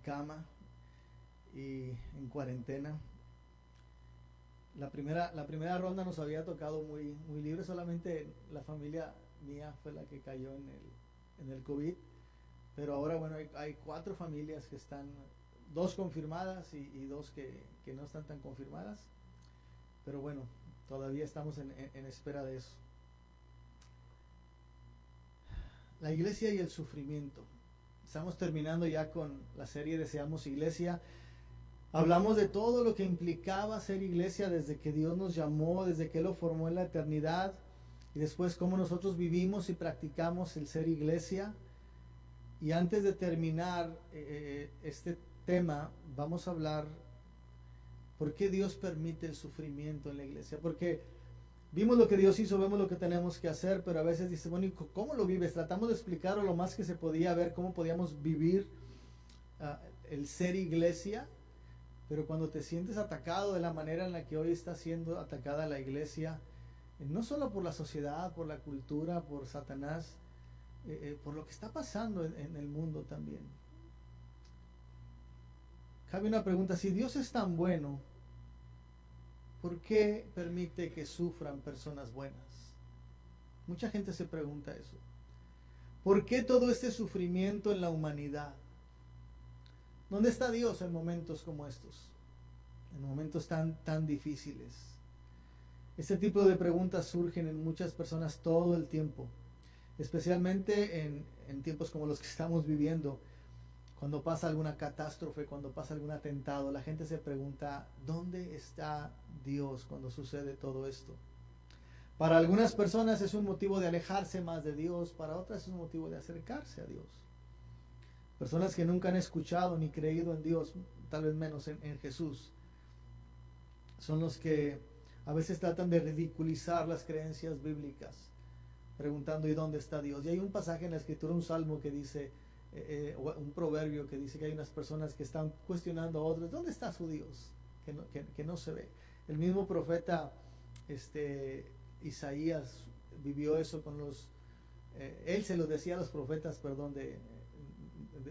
cama y en cuarentena. La primera ronda nos había tocado muy libre, solamente la familia mía fue la que cayó en el COVID, pero ahora bueno, hay 4 familias que están, 2 confirmadas y 2 que no están tan confirmadas, pero bueno, todavía estamos en espera de eso. La iglesia y el sufrimiento. Estamos terminando ya con la serie de Seamos Iglesia. Hablamos de todo lo que implicaba ser iglesia desde que Dios nos llamó, desde que Él lo formó en la eternidad, y después cómo nosotros vivimos y practicamos el ser iglesia. Y antes de terminar este tema, vamos a hablar por qué Dios permite el sufrimiento en la iglesia. Porque vimos lo que Dios hizo, vemos lo que tenemos que hacer, pero a veces dice, bueno, ¿y cómo lo vives? Tratamos de explicarlo lo más que se podía, ver cómo podíamos vivir el ser iglesia, pero cuando te sientes atacado de la manera en la que hoy está siendo atacada la iglesia, no solo por la sociedad, por la cultura, por Satanás, por lo que está pasando en el mundo también. Cabe una pregunta, si Dios es tan bueno, ¿por qué permite que sufran personas buenas? Mucha gente se pregunta eso. ¿Por qué todo este sufrimiento en la humanidad? ¿Dónde está Dios en momentos como estos? En momentos tan difíciles. Este tipo de preguntas surgen en muchas personas todo el tiempo, especialmente en tiempos como los que estamos viviendo. Cuando pasa alguna catástrofe, cuando pasa algún atentado, la gente se pregunta, ¿dónde está Dios cuando sucede todo esto? Para algunas personas es un motivo de alejarse más de Dios, para otras es un motivo de acercarse a Dios. Personas que nunca han escuchado ni creído en Dios, tal vez menos en Jesús, son los que a veces tratan de ridiculizar las creencias bíblicas, preguntando ¿y dónde está Dios? Y hay un pasaje en la escritura, un salmo que dice, un proverbio que dice que hay unas personas que están cuestionando a otros, ¿dónde está su Dios? Que no se ve. El mismo profeta Isaías vivió eso con él se lo decía a los profetas,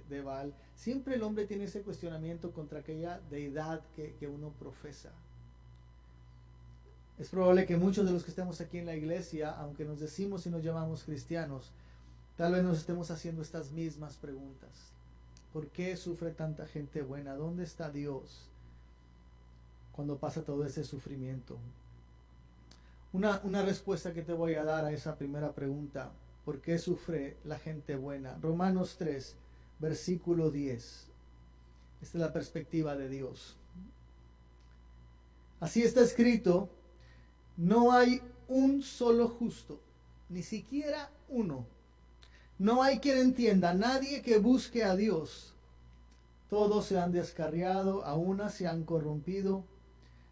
de Baal. Siempre el hombre tiene ese cuestionamiento contra aquella deidad que uno profesa. Es probable que muchos de los que estamos aquí en la iglesia, aunque nos decimos y nos llamamos cristianos, tal vez nos estemos haciendo estas mismas preguntas. ¿Por qué sufre tanta gente buena? ¿Dónde está Dios cuando pasa todo ese sufrimiento? Una respuesta que te voy a dar a esa primera pregunta, ¿por qué sufre la gente buena? Romanos 3, versículo 10. Esta es la perspectiva de Dios. Así está escrito, no hay un solo justo, ni siquiera uno. No hay quien entienda, nadie que busque a Dios. Todos se han descarriado, a una se han corrompido.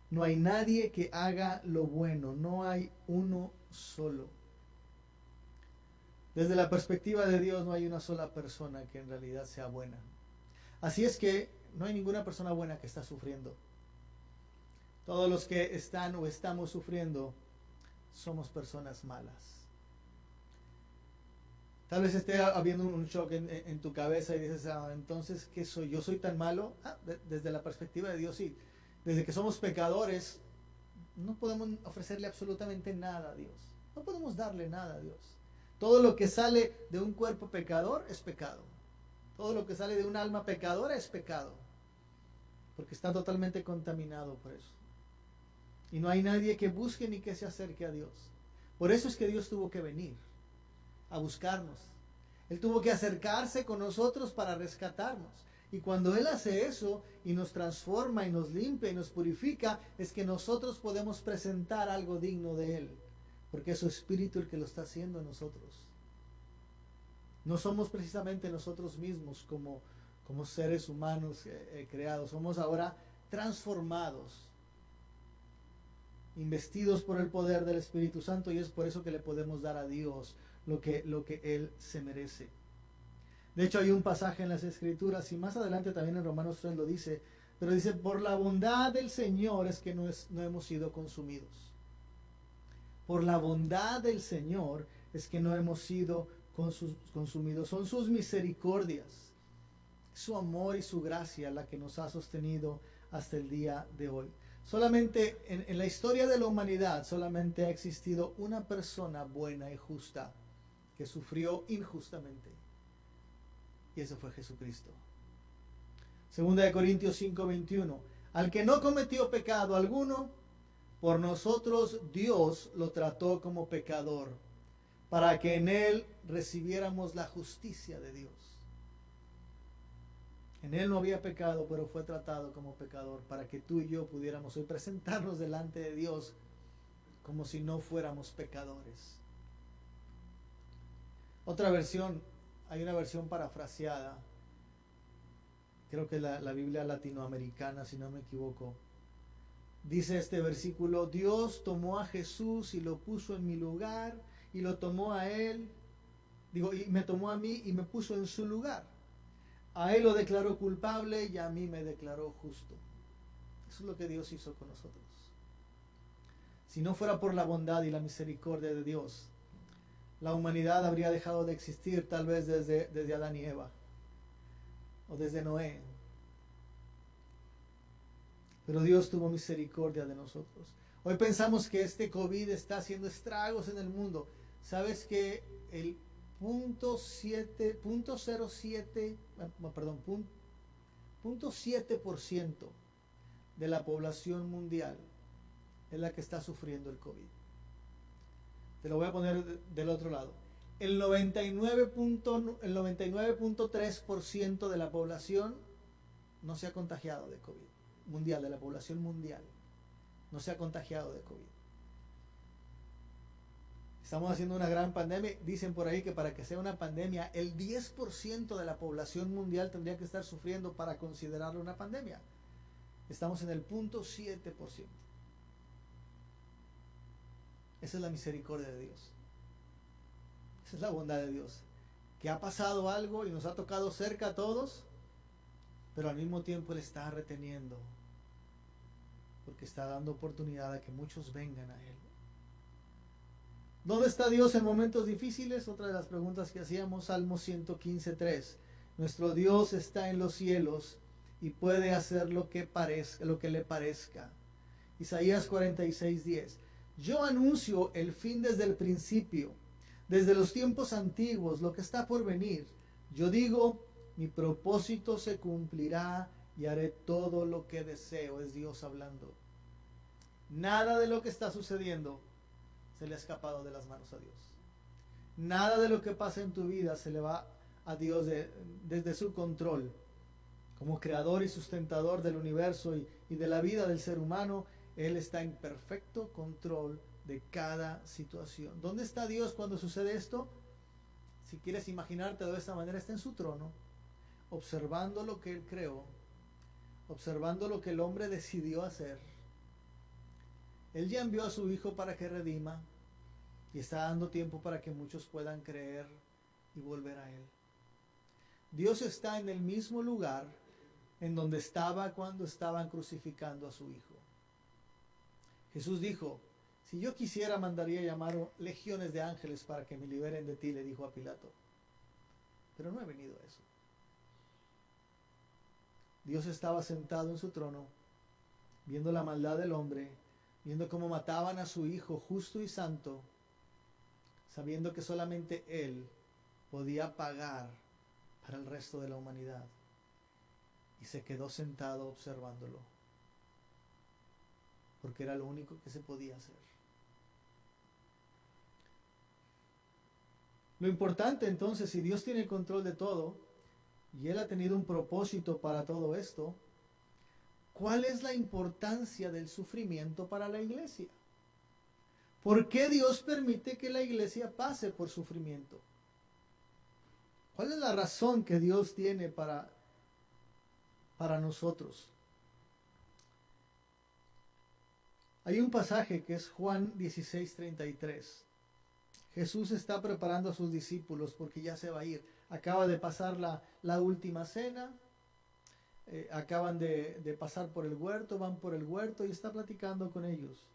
No hay nadie que haga lo bueno, no hay uno solo. Desde la perspectiva de Dios no hay una sola persona que en realidad sea buena. Así es que no hay ninguna persona buena que está sufriendo. Todos los que están o estamos sufriendo somos personas malas. Tal vez esté habiendo un shock en tu cabeza y dices, entonces, ¿qué soy? ¿Yo soy tan malo? Desde la perspectiva de Dios, sí. Desde que somos pecadores, no podemos ofrecerle absolutamente nada a Dios. No podemos darle nada a Dios. Todo lo que sale de un cuerpo pecador es pecado. Todo lo que sale de un alma pecadora es pecado. Porque está totalmente contaminado por eso. Y no hay nadie que busque ni que se acerque a Dios. Por eso es que Dios tuvo que venir a buscarnos. Él tuvo que acercarse con nosotros para rescatarnos. Y cuando Él hace eso y nos transforma y nos limpia y nos purifica, es que nosotros podemos presentar algo digno de Él. Porque es su Espíritu el que lo está haciendo en nosotros. No somos precisamente nosotros mismos como seres humanos creados. Somos ahora transformados, investidos por el poder del Espíritu Santo, y es por eso que le podemos dar a Dios lo que Él se merece. De hecho, hay un pasaje en las Escrituras, y más adelante también en Romanos 3 lo dice, pero dice, por la bondad del Señor es que no hemos sido consumidos. Por la bondad del Señor es que no hemos sido consumidos. Son sus misericordias. Su amor y su gracia la que nos ha sostenido hasta el día de hoy. Solamente en la historia de la humanidad, solamente ha existido una persona buena y justa que sufrió injustamente. Y ese fue Jesucristo. Segunda de Corintios 5:21. Al que no cometió pecado alguno, por nosotros Dios lo trató como pecador, para que en él recibiéramos la justicia de Dios. En él no había pecado, pero fue tratado como pecador, para que tú y yo pudiéramos hoy presentarnos delante de Dios como si no fuéramos pecadores. Otra versión, hay una versión parafraseada, creo que la Biblia latinoamericana, si no me equivoco. Dice este versículo: Dios tomó a Jesús y lo puso en mi lugar, y lo tomó a él, y me tomó a mí y me puso en su lugar. A él lo declaró culpable y a mí me declaró justo. Eso es lo que Dios hizo con nosotros. Si no fuera por la bondad y la misericordia de Dios, la humanidad habría dejado de existir tal vez desde Adán y Eva, o desde Noé. Pero Dios tuvo misericordia de nosotros. Hoy pensamos que este COVID está haciendo estragos en el mundo. ¿Sabes que el 0.7% de la población mundial es la que está sufriendo el COVID? Te lo voy a poner del otro lado. El 99.3% de la población no se ha contagiado de COVID. Mundial, de la población mundial, no se ha contagiado de COVID. Estamos haciendo una gran pandemia. Dicen por ahí que para que sea una pandemia, el 10% de la población mundial tendría que estar sufriendo para considerarlo una pandemia. Estamos en el 0.7%. Esa es la misericordia de Dios. Esa es la bondad de Dios. Que ha pasado algo y nos ha tocado cerca a todos, pero al mismo tiempo Él está reteniendo, porque está dando oportunidad a que muchos vengan a Él. ¿Dónde está Dios en momentos difíciles? Otra de las preguntas que hacíamos. Salmo 115:3. Nuestro Dios está en los cielos y puede hacer lo que le parezca. Isaías 46:10. Yo anuncio el fin desde el principio, desde los tiempos antiguos, lo que está por venir. Yo digo, mi propósito se cumplirá y haré todo lo que deseo. Es Dios hablando. Nada de lo que está sucediendo se le ha escapado de las manos a Dios. Nada de lo que pasa en tu vida se le va a Dios desde su control. Como creador y sustentador del universo y de la vida del ser humano, Él está en perfecto control de cada situación. ¿Dónde está Dios cuando sucede esto? Si quieres imaginarte de esta manera, está en su trono, observando lo que Él creó, observando lo que el hombre decidió hacer. Él ya envió a su Hijo para que redima y está dando tiempo para que muchos puedan creer y volver a Él. Dios está en el mismo lugar en donde estaba cuando estaban crucificando a su Hijo. Jesús dijo, si yo quisiera mandaría llamar legiones de ángeles para que me liberen de ti, le dijo a Pilato. Pero no he venido a eso. Dios estaba sentado en su trono, viendo la maldad del hombre, viendo cómo mataban a su Hijo justo y santo, sabiendo que solamente Él podía pagar para el resto de la humanidad. Y se quedó sentado observándolo, porque era lo único que se podía hacer. Lo importante entonces, si Dios tiene el control de todo, y Él ha tenido un propósito para todo esto, ¿cuál es la importancia del sufrimiento para la iglesia? ¿Por qué Dios permite que la iglesia pase por sufrimiento? ¿Cuál es la razón que Dios tiene para nosotros? Hay un pasaje que es Juan 16:33. Jesús está preparando a sus discípulos porque ya se va a ir. Acaba de pasar la última cena. Acaban de pasar por el huerto, van por el huerto y está platicando con ellos.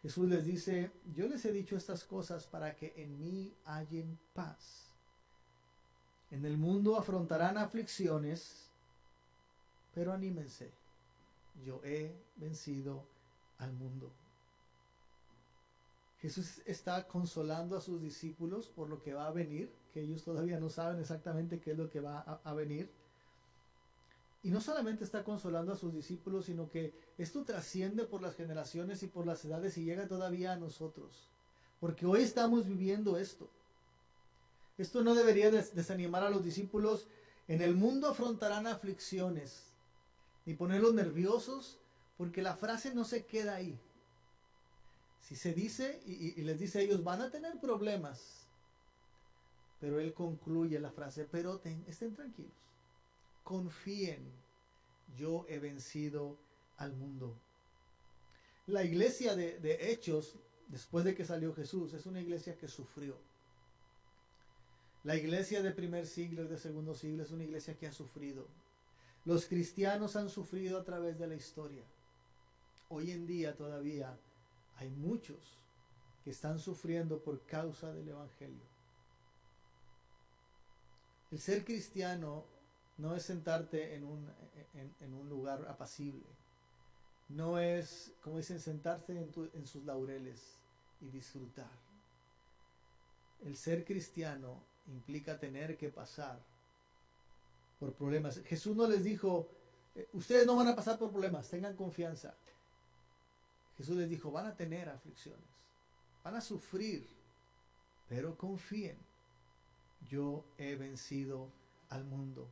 Jesús les dice, yo les he dicho estas cosas para que en mí hallen paz. En el mundo afrontarán aflicciones, pero anímense. Yo he vencido al mundo. Jesús está consolando a sus discípulos por lo que va a venir, que ellos todavía no saben exactamente qué es lo que va a venir. Y no solamente está consolando a sus discípulos, sino que esto trasciende por las generaciones y por las edades y llega todavía a nosotros. Porque hoy estamos viviendo esto. Esto no debería desanimar a los discípulos. En el mundo afrontarán aflicciones, ni ponerlos nerviosos, porque la frase no se queda ahí. Si se dice y les dice a ellos, van a tener problemas, pero él concluye la frase, pero estén tranquilos, confíen, yo he vencido al mundo. La iglesia de Hechos, después de que salió Jesús, es una iglesia que sufrió. La iglesia de primer siglo y de segundo siglo es una iglesia que ha sufrido. Los cristianos han sufrido a través de la historia. Hoy en día todavía hay muchos que están sufriendo por causa del Evangelio. El ser cristiano no es sentarte en un lugar apacible. No es, como dicen, sentarse en sus laureles y disfrutar. El ser cristiano implica tener que pasar por problemas. Jesús no les dijo, ustedes no van a pasar por problemas, tengan confianza. Jesús les dijo, van a tener aflicciones, van a sufrir, pero confíen, yo he vencido al mundo.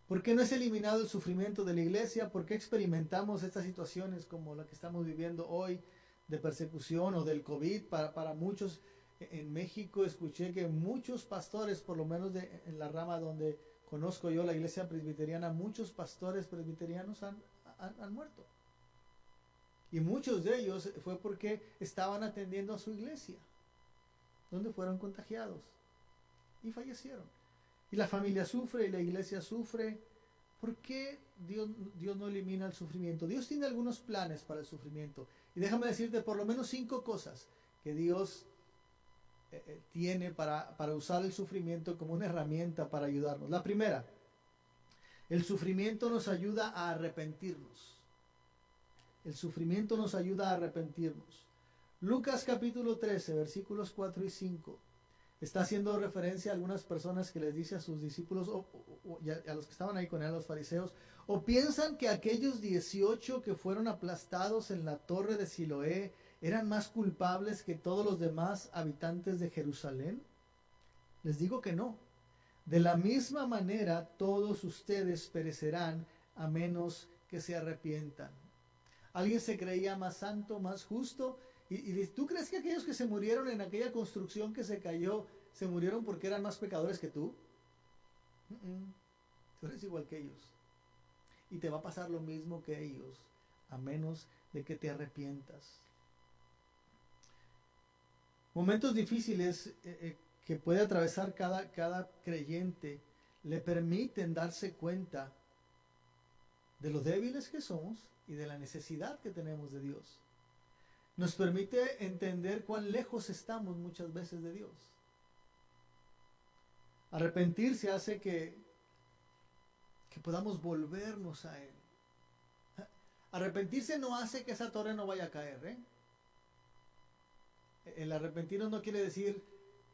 ¿Por qué no es eliminado el sufrimiento de la iglesia? ¿Por qué experimentamos estas situaciones como la que estamos viviendo hoy de persecución o del COVID? Para muchos en México escuché que muchos pastores, por lo menos en la rama donde conozco yo, la iglesia presbiteriana, muchos pastores presbiterianos han muerto. Y muchos de ellos fue porque estaban atendiendo a su iglesia, donde fueron contagiados y fallecieron. Y la familia sufre y la iglesia sufre. ¿Por qué Dios no elimina el sufrimiento? Dios tiene algunos planes para el sufrimiento. Y déjame decirte por lo menos 5 cosas que Dios tiene para usar el sufrimiento como una herramienta para ayudarnos. La primera, el sufrimiento nos ayuda a arrepentirnos. El sufrimiento nos ayuda a arrepentirnos. Lucas capítulo 13, versículos 4 y 5. Está haciendo referencia a algunas personas que les dice a sus discípulos y a los que estaban ahí con él, a los fariseos, o piensan que aquellos 18 que fueron aplastados en la torre de Siloé eran más culpables que todos los demás habitantes de Jerusalén. Les digo que no. De la misma manera todos ustedes perecerán a menos que se arrepientan. Alguien se creía más santo, más justo. ¿Y tú crees que aquellos que se murieron en aquella construcción que se cayó, se murieron porque eran más pecadores que tú? Tú eres igual que ellos. Y te va a pasar lo mismo que ellos, a menos de que te arrepientas. Momentos difíciles que puede atravesar cada creyente le permiten darse cuenta de lo débiles que somos y de la necesidad que tenemos de Dios. Nos permite entender cuán lejos estamos muchas veces de Dios. Arrepentirse hace que podamos volvernos a Él. Arrepentirse no hace que esa torre no vaya a caer. El arrepentirnos no quiere decir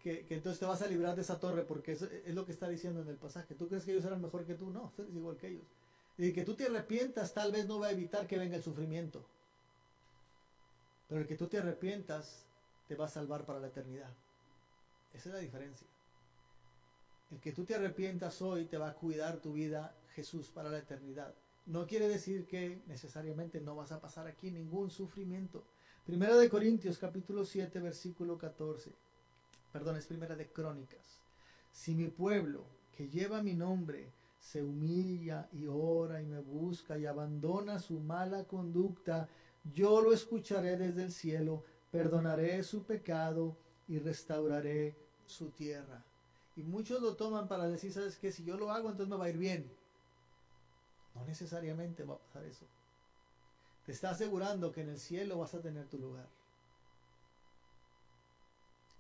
que entonces te vas a librar de esa torre, porque eso es lo que está diciendo en el pasaje. ¿Tú crees que ellos eran mejor que tú? No, tú eres igual que ellos. Y que tú te arrepientas tal vez no va a evitar que venga el sufrimiento. Pero el que tú te arrepientas te va a salvar para la eternidad. Esa es la diferencia. El que tú te arrepientas hoy te va a cuidar tu vida Jesús para la eternidad. No quiere decir que necesariamente no vas a pasar aquí ningún sufrimiento. Primera de Corintios capítulo 7 versículo 14. Perdón, es Primera de Crónicas. Si mi pueblo que lleva mi nombre se humilla y ora y me busca y abandona su mala conducta, yo lo escucharé desde el cielo, perdonaré su pecado y restauraré su tierra. Y muchos lo toman para decir, ¿sabes qué? Si yo lo hago, entonces me va a ir bien. No necesariamente va a pasar eso. Te está asegurando que en el cielo vas a tener tu lugar.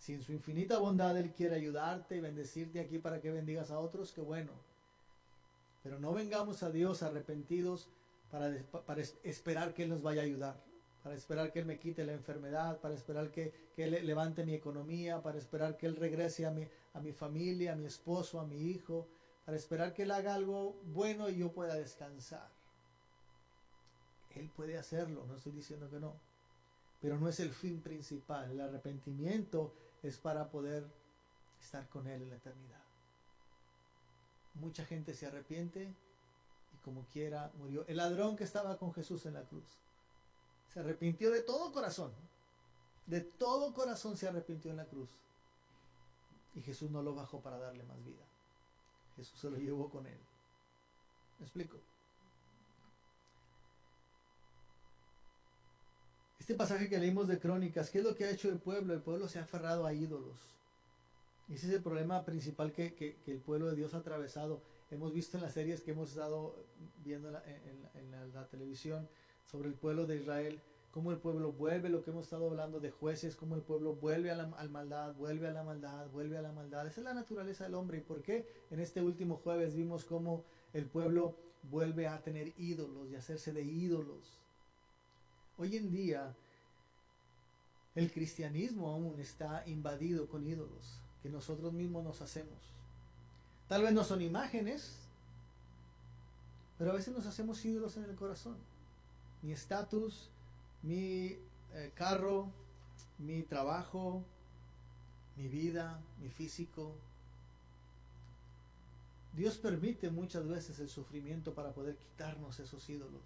Si en su infinita bondad Él quiere ayudarte y bendecirte aquí para que bendigas a otros, qué bueno. Pero no vengamos a Dios arrepentidos para esperar que Él nos vaya a ayudar, para esperar que Él me quite la enfermedad, para esperar que Él levante mi economía, para esperar que Él regrese a mi familia, a mi esposo, a mi hijo, para esperar que Él haga algo bueno y yo pueda descansar. Él puede hacerlo, no estoy diciendo que no, pero no es el fin principal. El arrepentimiento es para poder estar con Él en la eternidad. Mucha gente se arrepiente y como quiera murió. El ladrón que estaba con Jesús en la cruz se arrepintió de todo corazón. De todo corazón se arrepintió en la cruz. Y Jesús no lo bajó para darle más vida. Jesús se lo llevó con Él. ¿Me explico? Este pasaje que leímos de Crónicas, ¿qué es lo que ha hecho el pueblo? El pueblo se ha aferrado a ídolos. Ese es el problema principal que el pueblo de Dios ha atravesado. Hemos visto en las series que hemos estado viendo en la televisión sobre el pueblo de Israel, cómo el pueblo vuelve, lo que hemos estado hablando de jueces, cómo el pueblo vuelve a la maldad, vuelve a la maldad, vuelve a la maldad. Esa es la naturaleza del hombre. ¿Y por qué? En este último jueves vimos cómo el pueblo vuelve a tener ídolos y a hacerse de ídolos. Hoy en día el cristianismo aún está invadido con ídolos que nosotros mismos nos hacemos. Tal vez no son imágenes, pero a veces nos hacemos ídolos en el corazón. Mi estatus, mi carro, mi trabajo, mi vida, mi físico. Dios permite muchas veces el sufrimiento para poder quitarnos esos ídolos.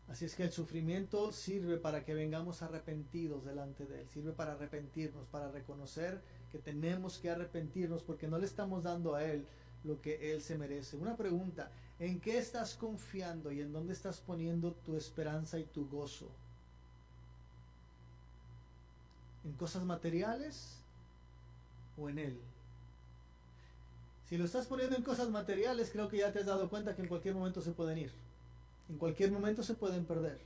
Así es que el sufrimiento sirve para que vengamos arrepentidos delante de Él, sirve para arrepentirnos, para reconocer que tenemos que arrepentirnos porque no le estamos dando a Él lo que Él se merece. Una pregunta, ¿en qué estás confiando y en dónde estás poniendo tu esperanza y tu gozo? ¿En cosas materiales o en Él? Si lo estás poniendo en cosas materiales, creo que ya te has dado cuenta que en cualquier momento se pueden ir. En cualquier momento se pueden perder.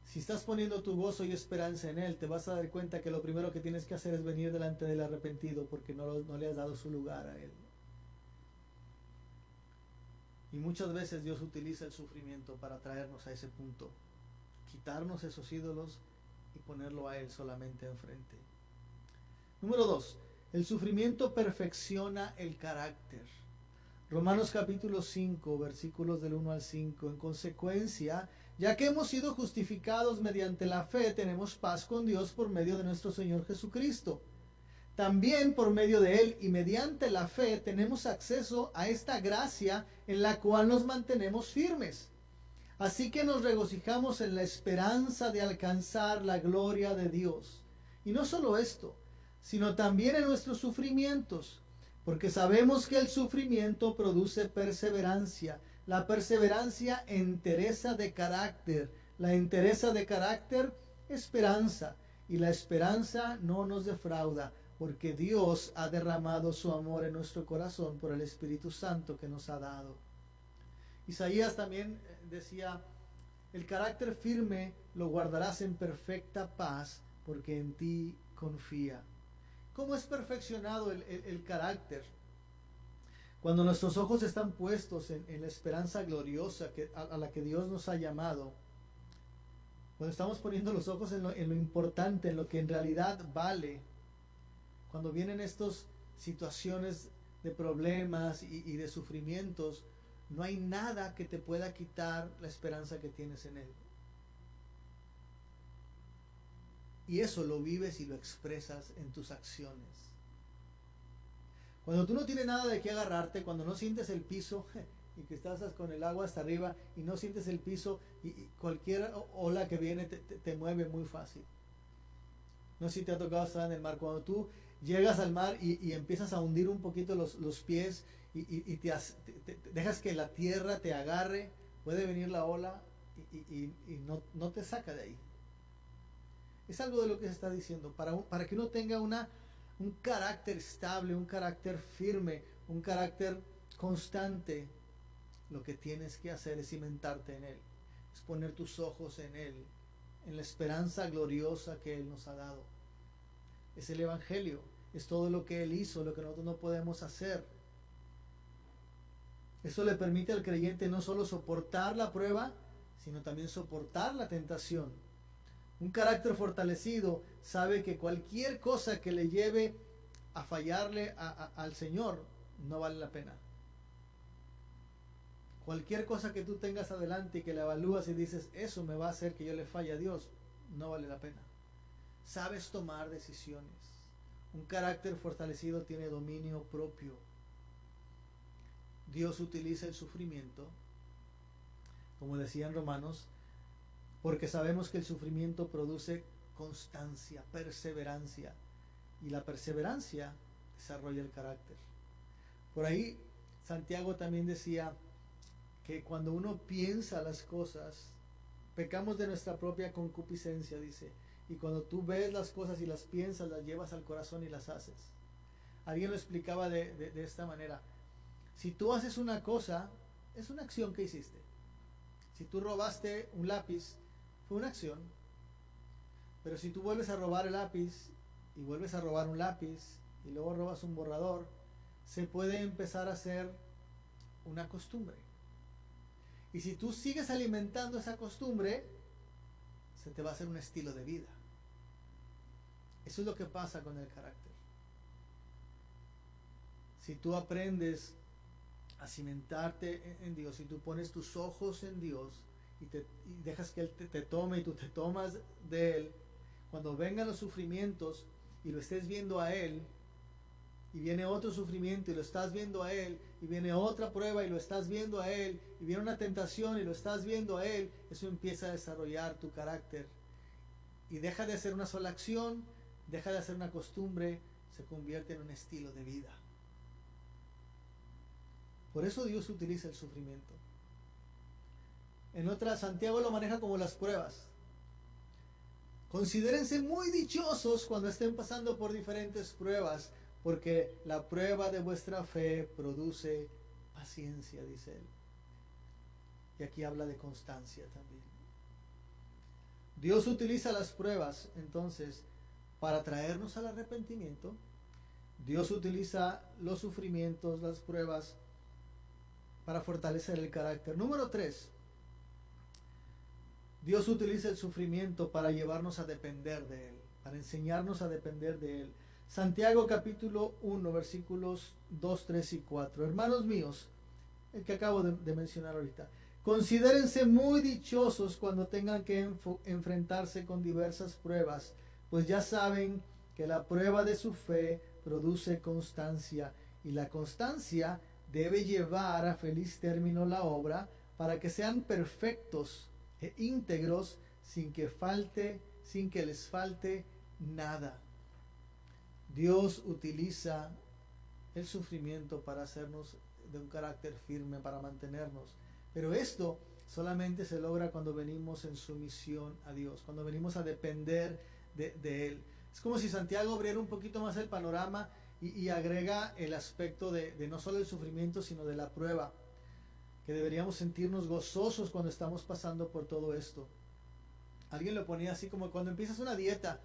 Si estás poniendo tu gozo y esperanza en Él, te vas a dar cuenta que lo primero que tienes que hacer es venir delante del arrepentido porque no le has dado su lugar a Él. Y muchas veces Dios utiliza el sufrimiento para traernos a ese punto, quitarnos esos ídolos y ponerlo a Él solamente enfrente. Número 2. El sufrimiento perfecciona el carácter. Romanos capítulo 5, versículos del 1 al 5. En consecuencia, ya que hemos sido justificados mediante la fe, tenemos paz con Dios por medio de nuestro Señor Jesucristo. También por medio de Él y mediante la fe tenemos acceso a esta gracia en la cual nos mantenemos firmes. Así que nos regocijamos en la esperanza de alcanzar la gloria de Dios. Y no solo esto, sino también en nuestros sufrimientos, porque sabemos que el sufrimiento produce perseverancia. La perseverancia, entereza de carácter. La entereza de carácter, esperanza. Y la esperanza no nos defrauda, porque Dios ha derramado su amor en nuestro corazón por el Espíritu Santo que nos ha dado. Isaías también decía, el carácter firme lo guardarás en perfecta paz, porque en ti confía. ¿Cómo es perfeccionado el carácter? Cuando nuestros ojos están puestos en la esperanza gloriosa a la que Dios nos ha llamado, cuando estamos poniendo los ojos en lo importante, en lo que en realidad vale, cuando vienen estas situaciones de problemas y de sufrimientos, no hay nada que te pueda quitar la esperanza que tienes en Él. Y eso lo vives y lo expresas en tus acciones. Cuando tú no tienes nada de qué agarrarte, cuando no sientes el piso y que estás con el agua hasta arriba y no sientes el piso y cualquier ola que viene te mueve muy fácil. No sé si te ha tocado estar en el mar. Cuando tú llegas al mar y empiezas a hundir un poquito los pies y te dejas que la tierra te agarre, puede venir la ola y no te saca de ahí. Es algo de lo que se está diciendo. Para que uno tenga un carácter estable, un carácter firme, un carácter constante, lo que tienes que hacer es cimentarte en Él. Es poner tus ojos en Él. en la esperanza gloriosa que Él nos ha dado. Es el Evangelio, es todo lo que Él hizo, lo que nosotros no podemos hacer. Eso le permite al creyente no solo soportar la prueba, sino también soportar la tentación. Un carácter fortalecido sabe que cualquier cosa que le lleve a fallarle al Señor no vale la pena. Cualquier cosa que tú tengas adelante y que la evalúas y dices, eso me va a hacer que yo le falle a Dios, no vale la pena. Sabes tomar decisiones. Un carácter fortalecido tiene dominio propio. Dios utiliza el sufrimiento, como decía en Romanos, porque sabemos que el sufrimiento produce constancia, perseverancia, y la perseverancia desarrolla el carácter. Por ahí Santiago también decía que cuando uno piensa las cosas, pecamos de nuestra propia concupiscencia, dice, y cuando tú ves las cosas y las piensas, las llevas al corazón y las haces. Alguien lo explicaba de esta manera: si tú haces una cosa, es una acción que hiciste. Si tú robaste un lápiz, fue una acción. Pero si tú vuelves a robar el lápiz y vuelves a robar un lápiz y luego robas un borrador, se puede empezar a hacer una costumbre. Y si tú sigues alimentando esa costumbre, se te va a hacer un estilo de vida. Eso es lo que pasa con el carácter. Si tú aprendes a cimentarte en Dios, si tú pones tus ojos en Dios y dejas que Él te tome y tú te tomas de Él, cuando vengan los sufrimientos y lo estés viendo a Él, y viene otro sufrimiento y lo estás viendo a Él, y viene otra prueba y lo estás viendo a Él, y viene una tentación y lo estás viendo a Él, eso empieza a desarrollar tu carácter. Y deja de hacer una sola acción, deja de hacer una costumbre, se convierte en un estilo de vida. Por eso Dios utiliza el sufrimiento. En otra, Santiago lo maneja como las pruebas. Considérense muy dichosos cuando estén pasando por diferentes pruebas, porque la prueba de vuestra fe produce paciencia, dice él. Y aquí habla de constancia también. Dios utiliza las pruebas, entonces, para traernos al arrepentimiento. Dios utiliza los sufrimientos, las pruebas, para fortalecer el carácter. Número 3. Dios utiliza el sufrimiento para llevarnos a depender de Él, para enseñarnos a depender de Él. Santiago capítulo 1, versículos 2, 3 y 4. Hermanos míos, el que acabo de mencionar ahorita, considérense muy dichosos cuando tengan que enfrentarse con diversas pruebas, pues ya saben que la prueba de su fe produce constancia, y la constancia debe llevar a feliz término la obra, para que sean perfectos e íntegros, sin que les falte nada. Dios utiliza el sufrimiento para hacernos de un carácter firme, para mantenernos. Pero esto solamente se logra cuando venimos en sumisión a Dios, cuando venimos a depender de Él. Es como si Santiago abriera un poquito más el panorama y agrega el aspecto de no solo el sufrimiento, sino de la prueba, que deberíamos sentirnos gozosos cuando estamos pasando por todo esto. Alguien lo ponía así como cuando empiezas una dieta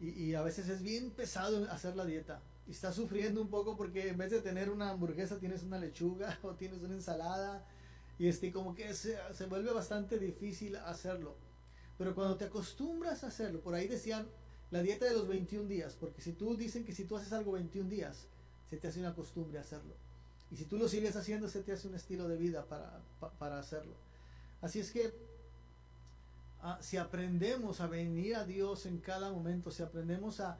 y a veces es bien pesado hacer la dieta y estás sufriendo un poco porque en vez de tener una hamburguesa tienes una lechuga o tienes una ensalada y como que se vuelve bastante difícil hacerlo. Pero cuando te acostumbras a hacerlo, por ahí decían la dieta de los 21 días, porque dicen que si tú haces algo 21 días, se te hace una costumbre hacerlo. Y si tú lo sigues haciendo, se te hace un estilo de vida para hacerlo. Así es que si aprendemos a venir a Dios en cada momento, si aprendemos a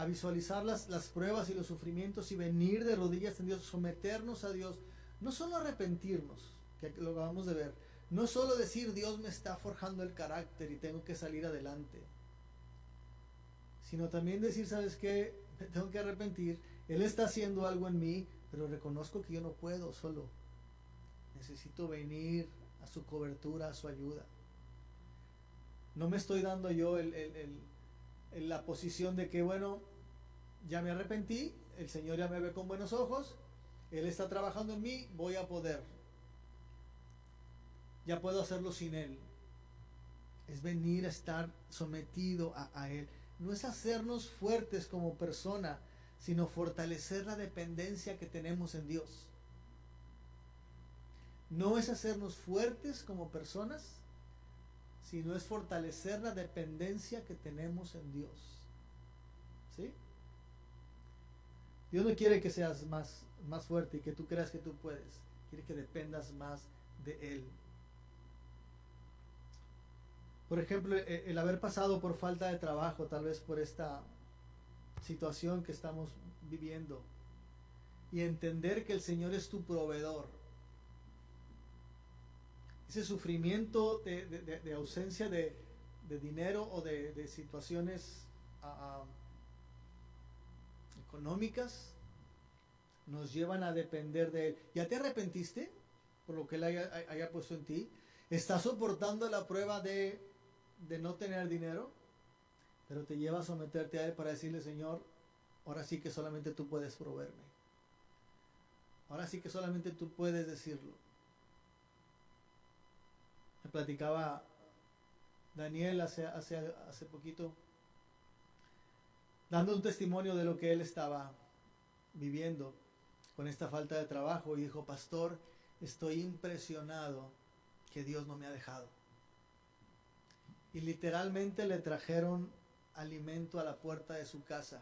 visualizar las pruebas y los sufrimientos y venir de rodillas en Dios, someternos a Dios, no solo arrepentirnos, que lo acabamos de ver, no solo decir Dios me está forjando el carácter y tengo que salir adelante, sino también decir, ¿sabes qué? Me tengo que arrepentir, Él está haciendo algo en mí, pero reconozco que yo no puedo solo. Necesito venir a su cobertura, a su ayuda. No me estoy dando yo la posición de que, bueno, ya me arrepentí, el Señor ya me ve con buenos ojos, Él está trabajando en mí, voy a poder. Ya puedo hacerlo sin Él. es venir a estar sometido a Él. No es hacernos fuertes como persona, sino fortalecer la dependencia que tenemos en Dios. No es hacernos fuertes como personas, sino es fortalecer la dependencia que tenemos en Dios. ¿Sí? Dios no quiere que seas más fuerte y que tú creas que tú puedes. Quiere que dependas más de Él. Por ejemplo, el haber pasado por falta de trabajo, tal vez por esta situación que estamos viviendo, y entender que el Señor es tu proveedor. Ese sufrimiento de ausencia de dinero o de situaciones económicas nos llevan a depender de Él. ¿Ya te arrepentiste por lo que Él haya puesto en ti? ¿Estás soportando la prueba de no tener dinero? Pero te lleva a someterte a Él para decirle: Señor, ahora sí que solamente tú puedes proveerme. Ahora sí que solamente tú puedes decirlo. Me platicaba Daniel hace poquito, dando un testimonio de lo que él estaba viviendo con esta falta de trabajo, y dijo: pastor, estoy impresionado que Dios no me ha dejado. Y literalmente le trajeron alimento a la puerta de su casa,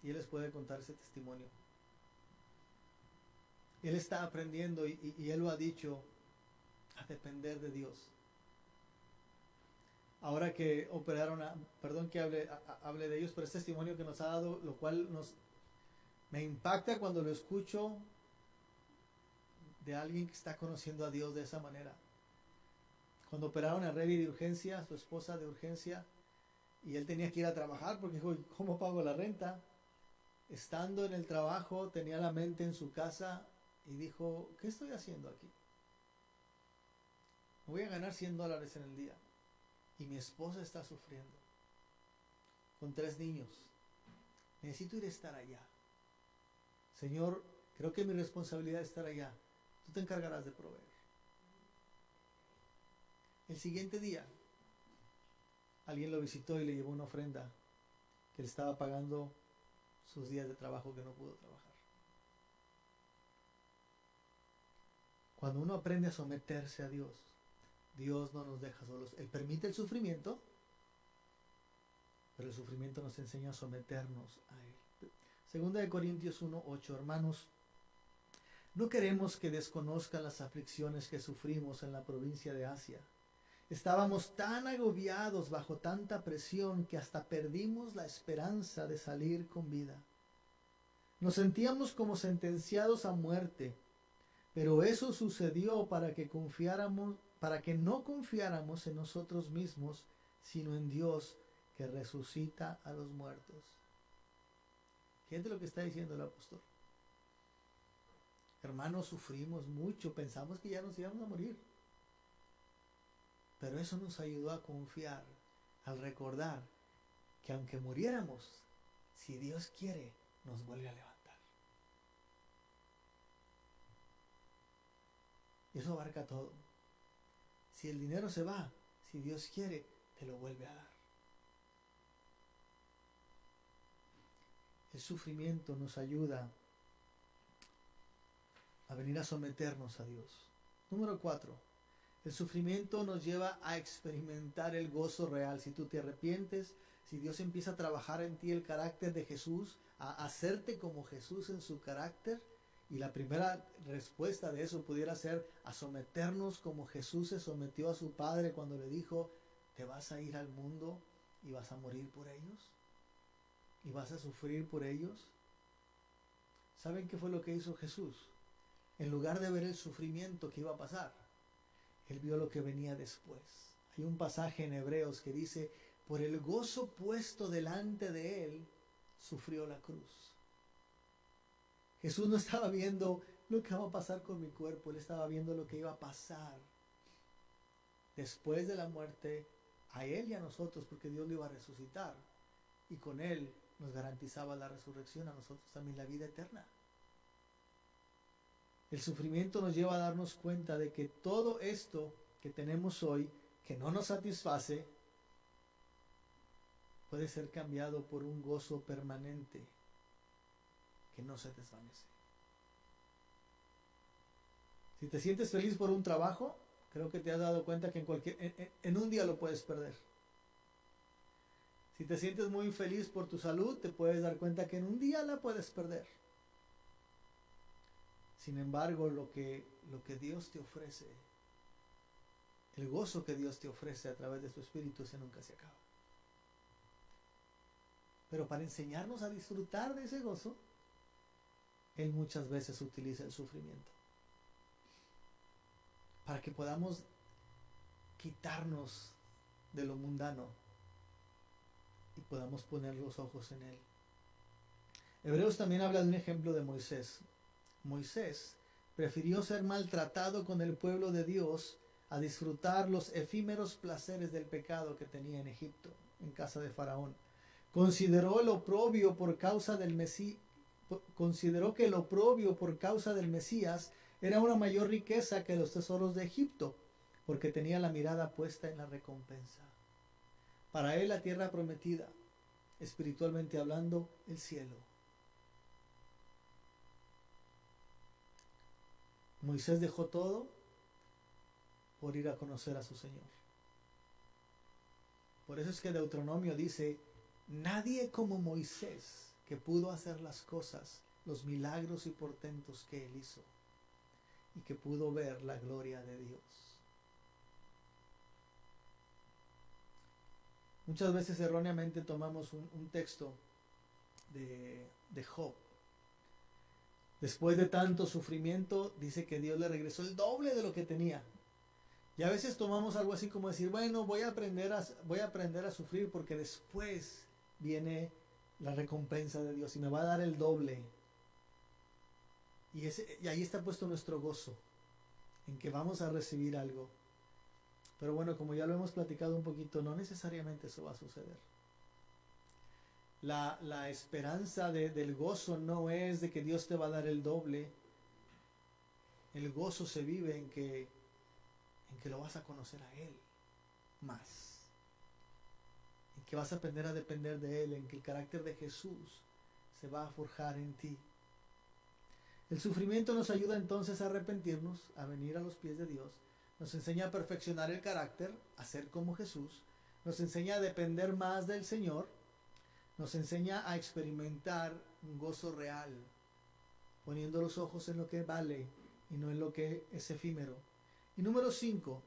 y él les puede contar ese testimonio. Él está aprendiendo, y él lo ha dicho, a depender de Dios. Ahora que operaron, perdón que hable de ellos, pero es testimonio que nos ha dado, lo cual me impacta cuando lo escucho de alguien que está conociendo a Dios de esa manera. Cuando operaron a Revi de urgencia, a su esposa de urgencia, y él tenía que ir a trabajar porque dijo: ¿cómo pago la renta? Estando en el trabajo, tenía la mente en su casa y dijo: ¿qué estoy haciendo aquí? Voy a ganar $100 en el día y mi esposa está sufriendo con 3 niños. Necesito ir a estar allá. Señor, creo que mi responsabilidad es estar allá. Tú te encargarás de proveer. El siguiente día, alguien lo visitó y le llevó una ofrenda que le estaba pagando sus días de trabajo que no pudo trabajar. Cuando uno aprende a someterse a Dios, Dios no nos deja solos. Él permite el sufrimiento, pero el sufrimiento nos enseña a someternos a Él. Segunda de Corintios 1:8. Hermanos, no queremos que desconozcan las aflicciones que sufrimos en la provincia de Asia. Estábamos tan agobiados bajo tanta presión que hasta perdimos la esperanza de salir con vida. Nos sentíamos como sentenciados a muerte, pero eso sucedió para que no confiáramos en nosotros mismos, sino en Dios, que resucita a los muertos. Fíjate lo que está diciendo el apóstol. Hermanos, sufrimos mucho, pensamos que ya nos íbamos a morir. Pero eso nos ayudó a confiar, al recordar que aunque muriéramos, si Dios quiere, nos vuelve a levantar. Eso abarca todo. Si el dinero se va, si Dios quiere, te lo vuelve a dar. El sufrimiento nos ayuda a venir a someternos a Dios. Número 4. El sufrimiento nos lleva a experimentar el gozo real. Si tú te arrepientes, si Dios empieza a trabajar en ti el carácter de Jesús, a hacerte como Jesús en su carácter, y la primera respuesta de eso pudiera ser a someternos como Jesús se sometió a su Padre cuando le dijo: te vas a ir al mundo y vas a morir por ellos, y vas a sufrir por ellos. ¿Saben qué fue lo que hizo Jesús? En lugar de ver el sufrimiento que iba a pasar, Él vio lo que venía después. Hay un pasaje en Hebreos que dice: por el gozo puesto delante de Él, sufrió la cruz. Jesús no estaba viendo lo que va a pasar con mi cuerpo, Él estaba viendo lo que iba a pasar después de la muerte a Él y a nosotros, porque Dios lo iba a resucitar. Y con Él nos garantizaba la resurrección, a nosotros también la vida eterna. El sufrimiento nos lleva a darnos cuenta de que todo esto que tenemos hoy, que no nos satisface puede ser cambiado por un gozo permanente que no se desvanece. Si te sientes feliz por un trabajo, creo que te has dado cuenta que en un día lo puedes perder. Si te sientes muy feliz por tu salud, te puedes dar cuenta que en un día la puedes perder. Sin embargo, lo que Dios te ofrece, el gozo que Dios te ofrece a través de su Espíritu, ese nunca se acaba. Pero para enseñarnos a disfrutar de ese gozo, Él muchas veces utiliza el sufrimiento. Para que podamos quitarnos de lo mundano y podamos poner los ojos en Él. Hebreos también habla de un ejemplo de Moisés. Moisés prefirió ser maltratado con el pueblo de Dios a disfrutar los efímeros placeres del pecado que tenía en Egipto, en casa de Faraón. Consideró que el oprobio por causa del Mesías era una mayor riqueza que los tesoros de Egipto, porque tenía la mirada puesta en la recompensa. Para él la tierra prometida, espiritualmente hablando, el cielo. Moisés dejó todo por ir a conocer a su Señor. Por eso es que Deuteronomio dice: nadie como Moisés, que pudo hacer las cosas, los milagros y portentos que él hizo, y que pudo ver la gloria de Dios. Muchas veces erróneamente tomamos un texto de Job. Después de tanto sufrimiento, dice que Dios le regresó el doble de lo que tenía. Y a veces tomamos algo así como decir: bueno, voy a aprender a sufrir porque después viene la recompensa de Dios y me va a dar el doble. Y ahí está puesto nuestro gozo, en que vamos a recibir algo. Pero bueno, como ya lo hemos platicado un poquito, no necesariamente eso va a suceder. La esperanza del gozo no es de que Dios te va a dar el doble. El gozo se vive en que lo vas a conocer a Él más. En que vas a aprender a depender de Él, en que el carácter de Jesús se va a forjar en ti. El sufrimiento nos ayuda entonces a arrepentirnos, a venir a los pies de Dios. Nos enseña a perfeccionar el carácter, a ser como Jesús. Nos enseña a depender más del Señor. Nos enseña a experimentar un gozo real, poniendo los ojos en lo que vale y no en lo que es efímero. Y número 5,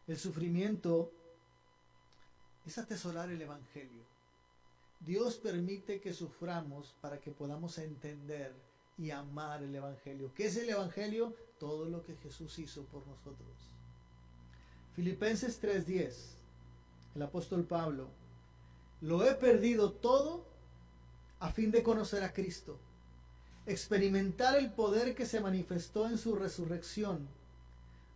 el sufrimiento es atesorar el Evangelio. Dios permite que suframos para que podamos entender y amar el Evangelio. ¿Qué es el Evangelio? Todo lo que Jesús hizo por nosotros. Filipenses 3:10, el apóstol Pablo: lo he perdido todo a fin de conocer a Cristo, experimentar el poder que se manifestó en su resurrección,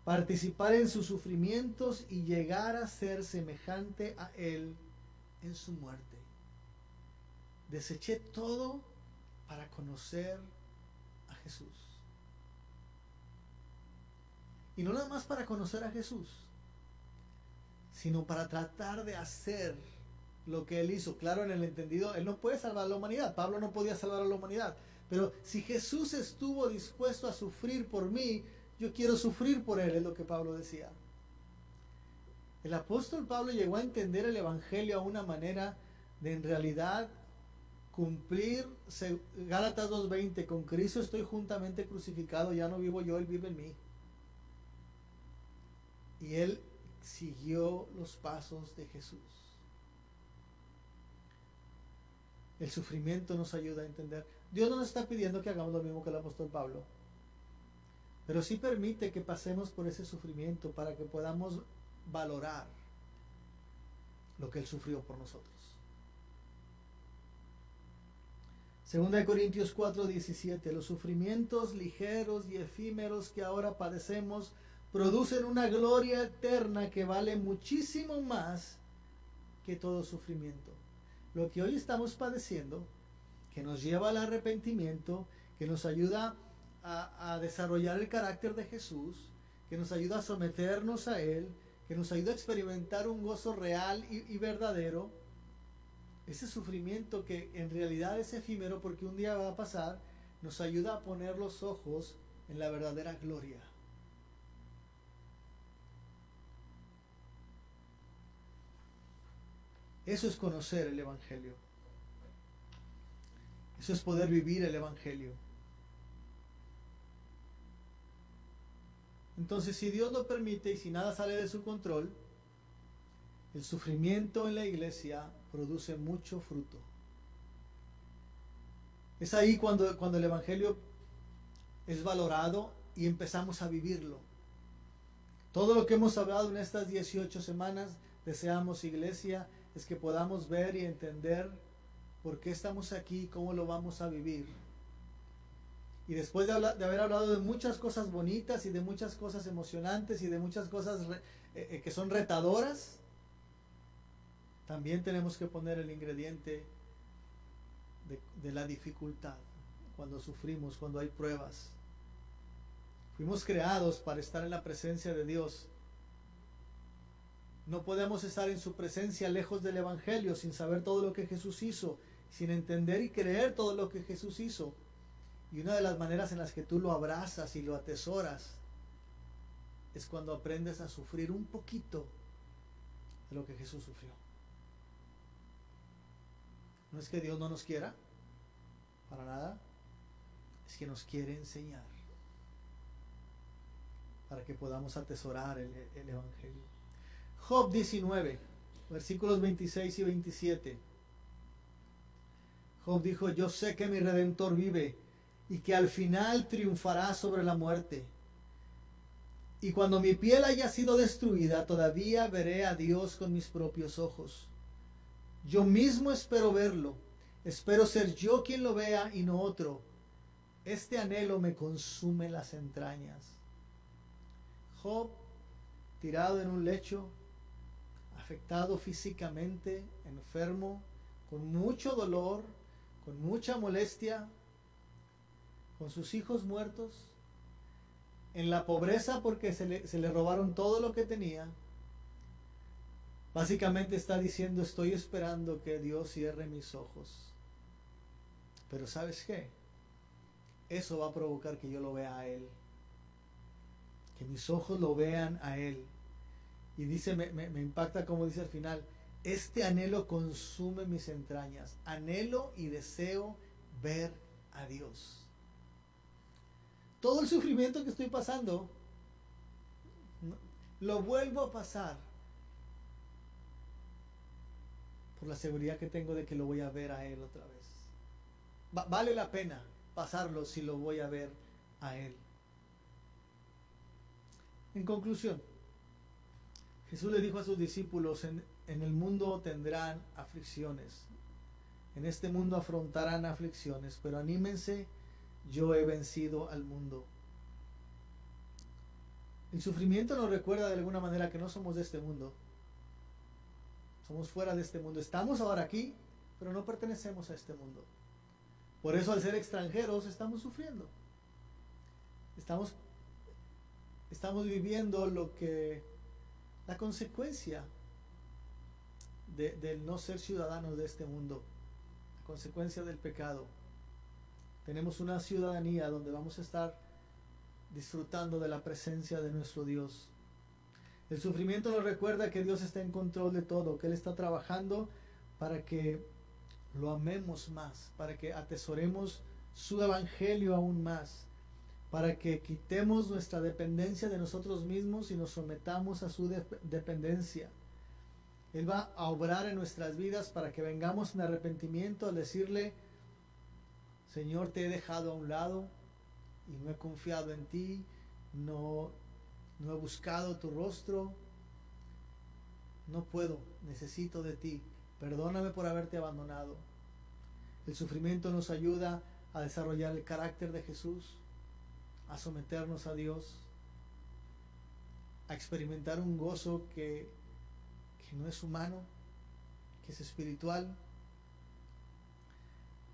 participar en sus sufrimientos y llegar a ser semejante a Él en su muerte. Deseché todo para conocer a Jesús. Y no nada más para conocer a Jesús, sino para tratar de hacer lo que Él hizo. Claro, en el entendido, Él no puede salvar a la humanidad. Pablo no podía salvar a la humanidad. Pero si Jesús estuvo dispuesto a sufrir por mí, yo quiero sufrir por Él, es lo que Pablo decía. El apóstol Pablo llegó a entender el Evangelio a una manera de, en realidad, cumplir Gálatas 2:20: con Cristo estoy juntamente crucificado, ya no vivo yo, Él vive en mí. Y él siguió los pasos de Jesús. El sufrimiento nos ayuda a entender. Dios no nos está pidiendo que hagamos lo mismo que el apóstol Pablo, pero sí permite que pasemos por ese sufrimiento para que podamos valorar lo que Él sufrió por nosotros. 2 Corintios 4:17: los sufrimientos ligeros y efímeros que ahora padecemos producen una gloria eterna que vale muchísimo más que todo sufrimiento. Lo que hoy estamos padeciendo, que nos lleva al arrepentimiento, que nos ayuda a desarrollar el carácter de Jesús, que nos ayuda a someternos a Él, que nos ayuda a experimentar un gozo real y verdadero, ese sufrimiento que en realidad es efímero porque un día va a pasar, nos ayuda a poner los ojos en la verdadera gloria. Eso es conocer el Evangelio. Eso es poder vivir el Evangelio. Entonces, si Dios lo permite y si nada sale de su control, el sufrimiento en la iglesia produce mucho fruto. Es ahí cuando el Evangelio es valorado y empezamos a vivirlo. Todo lo que hemos hablado en estas 18 semanas, deseamos, iglesia, es que podamos ver y entender por qué estamos aquí, cómo lo vamos a vivir. Y después de haber hablado de muchas cosas bonitas y de muchas cosas emocionantes y de muchas cosas que son retadoras, también tenemos que poner el ingrediente de la dificultad, cuando sufrimos, cuando hay pruebas. Fuimos creados para estar en la presencia de Dios. No podemos estar en su presencia lejos del Evangelio, sin saber todo lo que Jesús hizo, sin entender y creer todo lo que Jesús hizo. Y una de las maneras en las que tú lo abrazas y lo atesoras es cuando aprendes a sufrir un poquito de lo que Jesús sufrió. No es que Dios no nos quiera, para nada, es que nos quiere enseñar para que podamos atesorar el Evangelio. Job 19, versículos 26 y 27. Job dijo: yo sé que mi Redentor vive y que al final triunfará sobre la muerte. Y cuando mi piel haya sido destruida, todavía veré a Dios con mis propios ojos. Yo mismo espero verlo. Espero ser yo quien lo vea y no otro. Este anhelo me consume las entrañas. Job, tirado en un lecho, afectado físicamente, enfermo, con mucho dolor, con mucha molestia, con sus hijos muertos, en la pobreza porque se le robaron todo lo que tenía. Básicamente está diciendo: estoy esperando que Dios cierre mis ojos. Pero ¿sabes qué? Eso va a provocar que yo lo vea a Él. Que mis ojos lo vean a Él. Y dice, me impacta como dice al final: este anhelo consume mis entrañas. Anhelo y deseo ver a Dios. Todo el sufrimiento que estoy pasando, lo vuelvo a pasar por la seguridad que tengo de que lo voy a ver a Él otra vez. Vale la pena pasarlo si lo voy a ver a Él. En conclusión, Jesús le dijo a sus discípulos: en el mundo tendrán aflicciones. En este mundo afrontarán aflicciones, pero anímense, yo he vencido al mundo. El sufrimiento nos recuerda de alguna manera que no somos de este mundo. Somos fuera de este mundo. Estamos ahora aquí, pero no pertenecemos a este mundo. Por eso, al ser extranjeros, estamos sufriendo. Estamos viviendo la consecuencia del no ser ciudadanos de este mundo, la consecuencia del pecado. Tenemos una ciudadanía donde vamos a estar disfrutando de la presencia de nuestro Dios. El sufrimiento nos recuerda que Dios está en control de todo, que Él está trabajando para que lo amemos más, para que atesoremos su evangelio aún más, para que quitemos nuestra dependencia de nosotros mismos y nos sometamos a su dependencia. Él va a obrar en nuestras vidas para que vengamos en arrepentimiento al decirle: Señor, te he dejado a un lado y no he confiado en ti, no he buscado tu rostro, no puedo, necesito de ti, perdóname por haberte abandonado. El sufrimiento nos ayuda a desarrollar el carácter de Jesús, a someternos a Dios, a experimentar un gozo que no es humano, que es espiritual.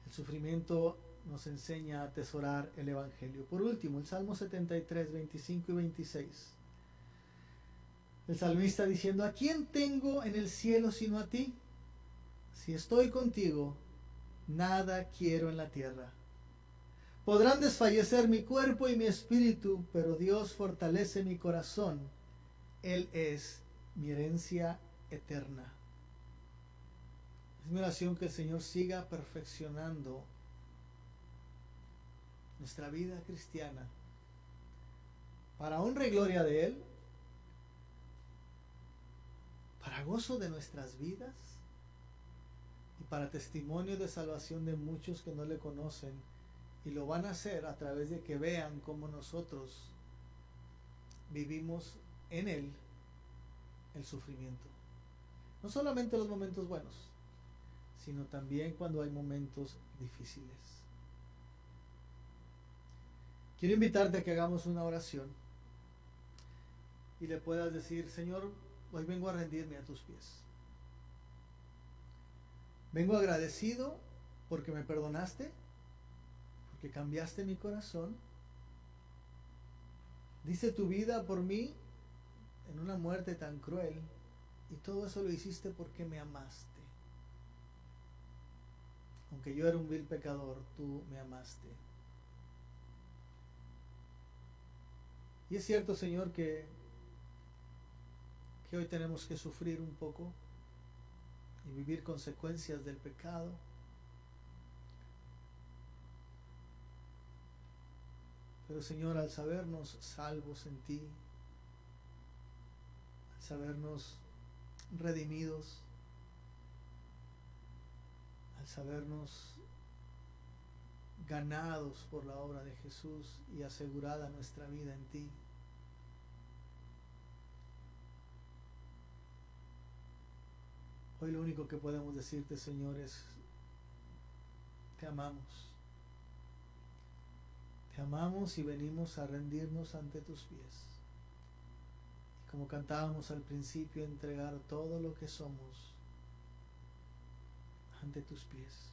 El sufrimiento nos enseña a atesorar el Evangelio. Por último, el Salmo 73, 25 y 26. El salmista diciendo, ¿a quién tengo en el cielo sino a ti? Si estoy contigo, nada quiero en la tierra. Podrán desfallecer mi cuerpo y mi espíritu, pero Dios fortalece mi corazón. Él es mi herencia eterna. Es mi oración que el Señor siga perfeccionando nuestra vida cristiana para honra y gloria de Él, para gozo de nuestras vidas y para testimonio de salvación de muchos que no le conocen, y lo van a hacer a través de que vean cómo nosotros vivimos en Él el sufrimiento. No solamente los momentos buenos, sino también cuando hay momentos difíciles. Quiero invitarte a que hagamos una oración y le puedas decir, Señor, hoy vengo a rendirme a tus pies. Vengo agradecido porque me perdonaste, porque cambiaste mi corazón, diste tu vida por mí en una muerte tan cruel, y todo eso lo hiciste porque me amaste. Aunque yo era un vil pecador, tú me amaste. Y es cierto, Señor, que hoy tenemos que sufrir un poco y vivir consecuencias del pecado. Pero, Señor, al sabernos salvos en ti, al sabernos redimidos, al sabernos ganados por la obra de Jesús y asegurada nuestra vida en ti, hoy lo único que podemos decirte, Señor, es te amamos. Te amamos y venimos a rendirnos ante tus pies. Y como cantábamos al principio, entregar todo lo que somos ante tus pies.